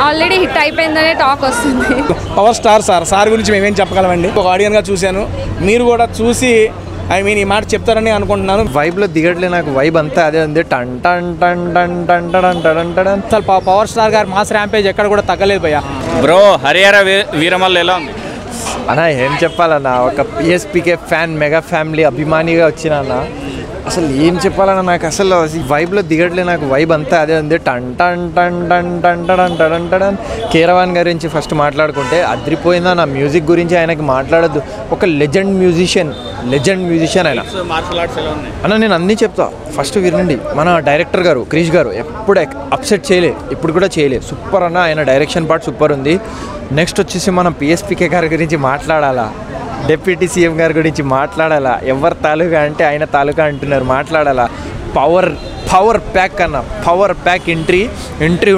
Already hit అయిపోయిందనే talk వస్తుంది. Power star sir గురించి మేమేం చెప్పగలమండి. ఒక ఆడియన్గా చూశాను, మీరు కూడా చూసి ఈ మాట చెప్తారని అనుకుంటున్నాను. వైబ్లో దిగట్లే, నాకు వైబ్ అంతా అదే ఉంది. టన్ టన్ టన్ టన్ టన్ టన్ టన్ టన్. అసలు పవర్ స్టార్ గారు మాస్ ర్యాంపేజ్ ఎక్కడ కూడా తగ్గలేదు భయ్యా. బ్రో హరిహర వీరమల్లు ఎలా ఉంది అన్నా? ఏం చెప్పాలన్నా, ఒక పిఎస్పీకే ఫ్యాన్, మెగా ఫ్యామిలీ అభిమానిగా వచ్చిన అన్న, అసలు ఏం చెప్పాలన్నా, నాకు అసలు ఈ వైబ్లో దిగట్లే, నాకు వైబ్ అంతా అదే ఉంది. టన్ టన్ టన్ టన్ టన్ టన్ టన్ టన్. కీరవాణి గురించి ఫస్ట్ మాట్లాడుకుంటే అద్రిపోయిందా. నా మ్యూజిక్ గురించి ఆయనకి మాట్లాడద్దు. ఒక లెజెండ్ మ్యూజిషియన్ ఆయన అన్న. నేను అన్నీ చెప్తా, ఫస్ట్ వినండి. మన డైరెక్టర్ గారు క్రిష్ గారు ఎప్పుడు అప్సెట్ చేయలే, ఇప్పుడు కూడా చేయలే. సూపర్ అన్న, ఆయన డైరెక్షన్ పార్ట్ సూపర్ ఉంది. నెక్స్ట్ వచ్చేసి మనం పిఎస్పీకే గారి గురించి మాట్లాడాలా, డిప్యూటీ సీఎం గారి గురించి మాట్లాడాలా. ఎవరు తాలూకా అంటే ఆయన తాలూకా అంటున్నారు, మాట్లాడాలా. పవర్ ప్యాక్ అన్న, పవర్ ప్యాక్ ఎంట్రీ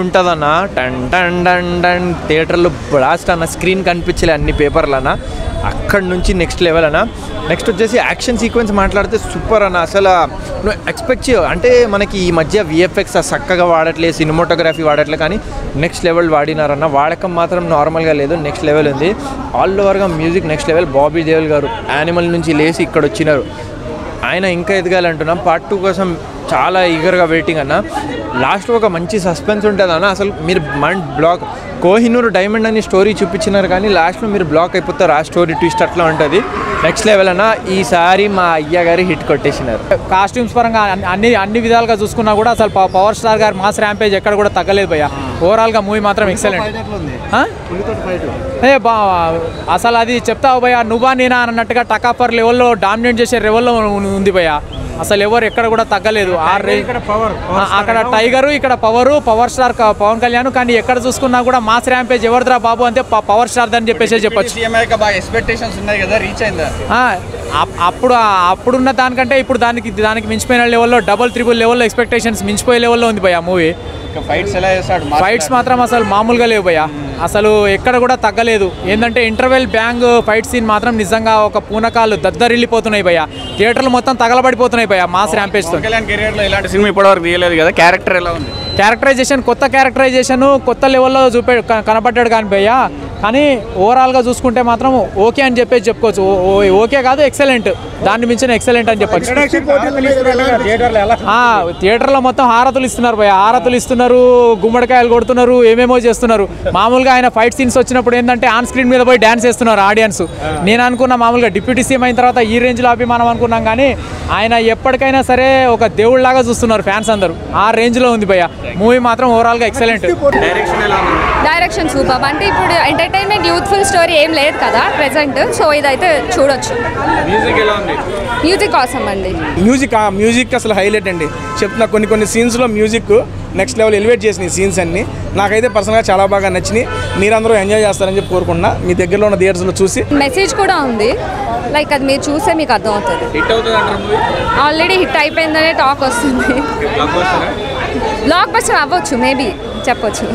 ఉంటుందన్న. టన్ టన్ టన్ టన్. థియేటర్లో బ్లాస్ట్ అన్న, స్క్రీన్ కనిపించలే అన్ని పేపర్లు అన్న. అక్కడి నుంచి నెక్స్ట్ లెవెల్ అన్న. నెక్స్ట్ వచ్చేసి యాక్షన్ సీక్వెన్స్ మాట్లాడితే సూపర్ అన్న. అసలు నువ్వు ఎక్స్పెక్ట్ చేయవు. అంటే మనకి ఈ మధ్య విఎఫ్ఎక్స్ చక్కగా వాడట్లేదు, సినిమాటోగ్రఫీ వాడట్లేదు, కానీ నెక్స్ట్ లెవెల్ వాడినారన్న. వాడకం మాత్రం నార్మల్గా లేదు, నెక్స్ట్ లెవెల్ ఉంది. ఆల్ ఓవర్గా music next level. Bobby Deval గారు యానిమల్ నుంచి లేచి ఇక్కడ వచ్చినారు. ఆయన ఇంకా ఎదగాలంటున్నాం. పార్ట్ 2 కోసం చాలా ఈగర్గా వెయిటింగ్ అన్న. లాస్ట్లో ఒక మంచి సస్పెన్స్ ఉంటుంది అన్న. అసలు మీరు మైండ్ బ్లాక్. కోహినూర్ డైమండ్ అని స్టోరీ చూపించినారు, కానీ లాస్ట్లో మీరు బ్లాక్ అయిపోతారు. ఆ స్టోరీ ట్విస్ట్ అట్లా ఉంటుంది. నెక్స్ట్ లెవెల్ అన్న. ఈసారి మా అయ్య గారి హిట్ కొట్టేసినారు. కాస్ట్యూమ్స్ పరంగా అన్ని విధాలుగా చూసుకున్నా కూడా అసలు పవర్ స్టార్ గారు మాస్ ర్యాంపేజ్ ఎక్కడ కూడా తగ్గలేదు భయ్యా. ఓవరాల్గా మూవీ మాత్రం ఎక్సలెంట్. అసలు అది చెప్తావు భయ్యా, నువ్వా నేనా అన్నట్టుగా టకాపర్ లెవెల్లో డామినేట్ చేసే లెవెల్లో ఉంది భయ్యా. అసలు ఎవరు ఎక్కడ కూడా తగ్గలేదు. అక్కడ టైగరు, ఇక్కడ పవర్ స్టార్ పవన్ కళ్యాణ్. కానీ ఎక్కడ చూసుకున్నా కూడా మాస్ ర్యాంపేజ్ ఎవరిదిరా బాబు అంటే పవర్ స్టార్ అని చెప్పేసి చెప్పచ్చు. అప్పుడున్న దానికంటే ఇప్పుడు దానికి మించిపోయిన లెవెల్లో, డబుల్ త్రిబుల్ లెవెల్లో ఎక్స్పెక్టేషన్స్ మించిపోయే లెవెల్లో ఉంది భయ్యా మూవీ. ఫైట్స్ మాత్రం అసలు మామూలుగా లేవు భయ్యా. అసలు ఎక్కడ కూడా తగ్గలేదు. ఏంటంటే ఇంటర్వెల్ బ్యాంగ్ ఫైట్ సీన్ మాత్రం నిజంగా ఒక పూనకాలు దద్దరిల్లిపోతున్నాయి భయ్యా. థియేటర్లు మొత్తం తగలబడిపోతున్నాయి భయ్యా మాస్ ర్యాంపేజ్ తో. ఇలాంటి సినిమా ఇప్పటివరకు తీయలేదు కదా. క్యారెక్టర్ ఎలా ఉంది? కొత్త క్యారెక్టరైజేషన్ కొత్త లెవెల్లో కనపడ్డాడు కానీ భయ్యా. కానీ ఓవరాల్గా చూసుకుంటే మాత్రం ఓకే అని చెప్పేసి చెప్పుకోవచ్చు. ఓకే కాదు, ఎక్సలెంట్. దాన్ని మించిన ఎక్సలెంట్ అని చెప్పచ్చు. థియేటర్లో మొత్తం హారతులు ఇస్తున్నారు భయ్యా, హారతులు ఇస్తున్నారు, గుమ్మడికాయలు కొడుతున్నారు, ఏమేమో చేస్తున్నారు. మామూలుగా ఆయన ఫైట్ సీన్స్ వచ్చినప్పుడు ఏంటంటే ఆన్ స్క్రీన్ మీద పోయి డ్యాన్స్ చేస్తున్నారు ఆడియన్స్. నేను అనుకున్నా మామూలుగా డిప్యూటీ సీఎం అయిన తర్వాత ఈ రేంజ్లో అభిమానం అనుకున్నాం, కానీ ఆయన ఎప్పటికైనా సరే ఒక దేవుళ్లాగా చూస్తున్నారు ఫ్యాన్స్ అందరూ. ఆ రేంజ్లో ఉంది భయ్యా మూవీ మాత్రం. ఓవరాల్గా ఎక్సలెంట్. Direction super. అంటే ఇప్పుడు ఎంటర్టైన్మెంట్ యూత్ఫుల్ స్టోరీ ఏం లేదు కదా ప్రెసెంట్, సో ఇదైతే చూడొచ్చు. మ్యూజిక్ అవసరం అండి. మ్యూజిక్ అసలు హైలైట్ అండి. చెప్తున్నా, కొన్ని సీన్స్లో మ్యూజిక్ నెక్స్ట్ లెవెల్ ఎలివేట్ చేసినాయి సీన్స్ అన్ని. నాకైతే పర్సనల్గా చాలా బాగా నచ్చినాయి. మీరందరూ ఎంజాయ్ చేస్తారని చెప్పి కోరుకుంటున్నా. మీ దగ్గరలో ఉన్న థియేటర్స్లో చూసి మెసేజ్ కూడా ఉంది, లైక్ అది మీరు చూస్తే మీకు అర్థం అవుతుంది. ఆల్రెడీ హిట్ అయిపోయిందనే టాక్ వస్తుంది. బ్లాక్ బస్టర్ అవ్వచ్చు, మేబీ చెప్పొచ్చు.